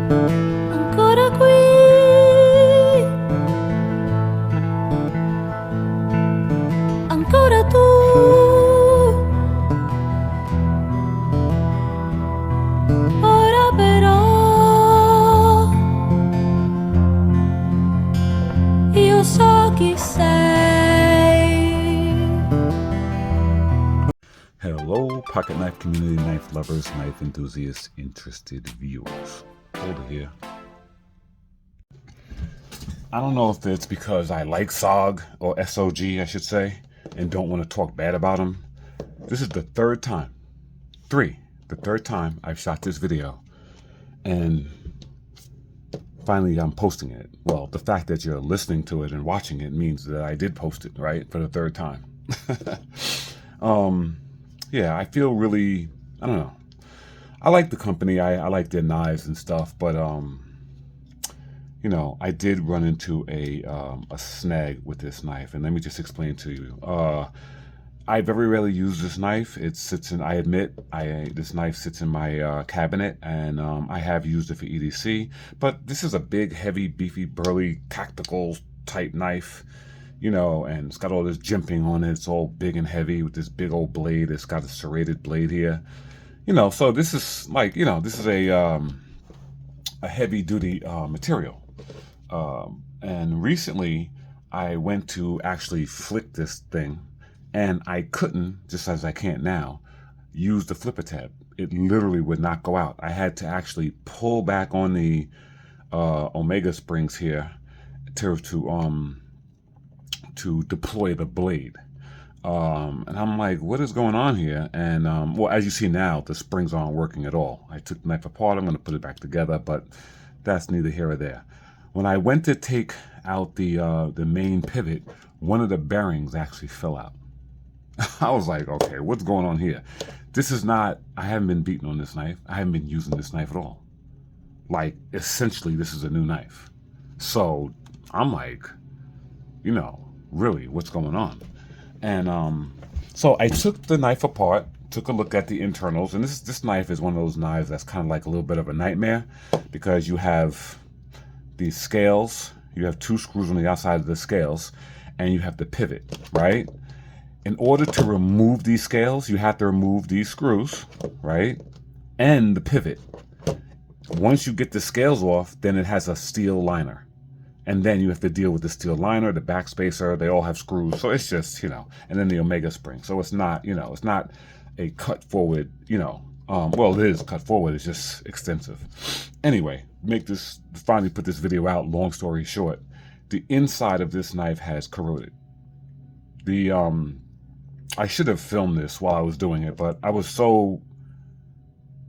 ancora qui, ancora tu. Ora però io so chi sei. Hello, pocket knife community, knife lovers, knife enthusiasts, interested viewers. Holder here. I don't know if it's because I like SOG, or SOG, I should say, and don't want to talk bad about them. This is the third time I've shot this video, and finally I'm posting it. Well, the fact that you're listening to it and watching it means that I did post it, right, for the third time. Yeah, I feel really, I don't know. I like the company. I like their knives and stuff, but you know, I did run into a snag with this knife, and let me just explain to you. I very rarely use this knife. It sits in, I admit, this knife sits in my cabinet, and I have used it for EDC, but this is a big, heavy, beefy, burly, tactical type knife, you know, and it's got all this jimping on it. It's all big and heavy with this big old blade. It's got a serrated blade here, you know, so this is like, you know, this is a heavy duty material. And recently I went to actually flick this thing, and I couldn't, just as I can't now, use the flipper tab. It literally would not go out. I had to actually pull back on the Omega springs here to deploy the blade. And I'm like, what is going on here? And well, as you see now, the springs aren't working at all. I took the knife apart. I'm going to put it back together, but that's neither here or there. When I went to take out the main pivot, one of the bearings actually fell out. I was like, okay, what's going on here? This is not, I haven't been beaten on this knife. I haven't been using this knife at all. Like, essentially, this is a new knife. So I'm like, you know, really, what's going on? And so I took the knife apart, took a look at the internals, and this knife is one of those knives that's kind of like a little bit of a nightmare, because you have these scales, you have two screws on the outside of the scales, and you have the pivot, right? In order to remove these scales, you have to remove these screws, right? And the pivot. Once you get the scales off, then it has a steel liner. And then you have to deal with the steel liner, the back spacer, they all have screws. So it's just, you know, and then the Omega spring. So it's not, you know, it's not a cut forward, you know, well, it is cut forward, it's just extensive. Anyway, finally put this video out, long story short, the inside of this knife has corroded. I should have filmed this while I was doing it, but I was so,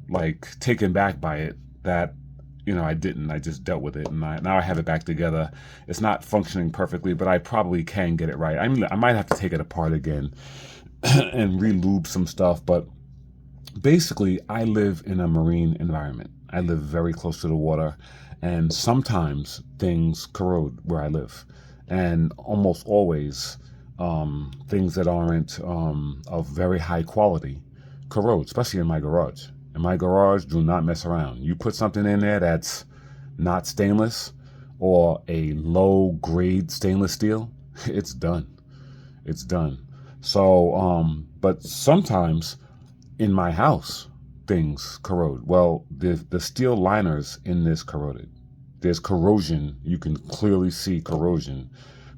like, taken back by it that, you know, I didn't. I just dealt with it, and now I have it back together. It's not functioning perfectly, but I probably can get it right. I mean, I might have to take it apart again and re-lube some stuff, but basically, I live in a marine environment. I live very close to the water, and sometimes things corrode where I live, and almost always things that aren't of very high quality corrode, especially in my garage. In my garage, do not mess around. You put something in there that's not stainless or a low grade stainless steel, it's done. It's done. So, but sometimes in my house, things corrode. Well, the steel liners in this corroded. There's corrosion. You can clearly see corrosion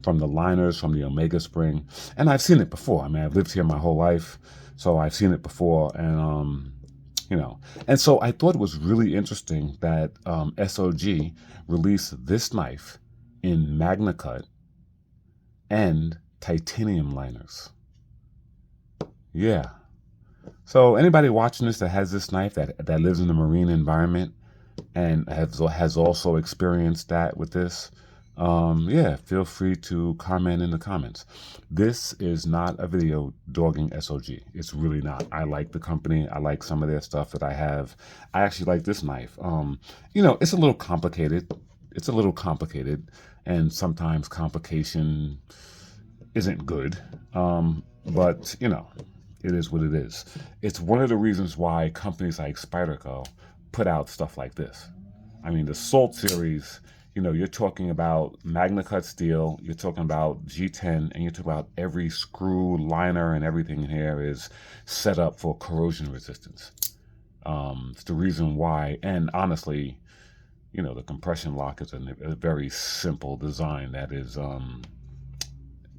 from the liners, from the Omega spring. And I've seen it before. I mean, I've lived here my whole life, so I've seen it before. And, you know, and so I thought it was really interesting that SOG released this knife in Magna Cut and titanium liners. Yeah. So anybody watching this that has this knife that lives in a marine environment and has also experienced that with this, yeah, feel free to comment in the comments. This is not a video dogging SOG. It's really not. I like the company. I like some of their stuff that I have. I actually like this knife. You know, it's a little complicated. It's a little complicated, and sometimes complication isn't good. But, you know, it is what it is. It's one of the reasons why companies like Spyderco put out stuff like this. I mean, the Salt series, you know, you're talking about Magna Cut steel, you're talking about G10, and you're talking about every screw, liner, and everything in here is set up for corrosion resistance. It's the reason why, and honestly, you know, the compression lock is a very simple design that is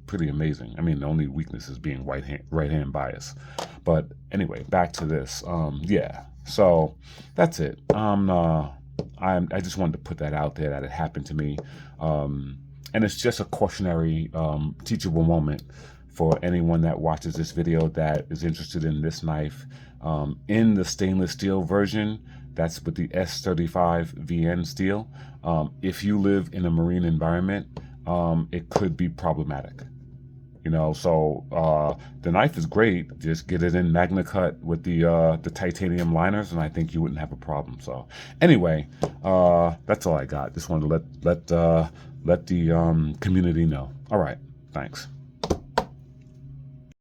pretty amazing. I mean, the only weakness is being right hand bias. But anyway, back to this. Yeah, so that's it. I just wanted to put that out there that it happened to me, and it's just a cautionary, teachable moment for anyone that watches this video that is interested in this knife in the stainless steel version. That's with the S35 VN steel. If you live in a marine environment, it could be problematic. You know, so the knife is great. Just get it in Magna Cut with the titanium liners, and I think you wouldn't have a problem. So anyway, that's all I got. Just wanted to let the community know. All right, thanks.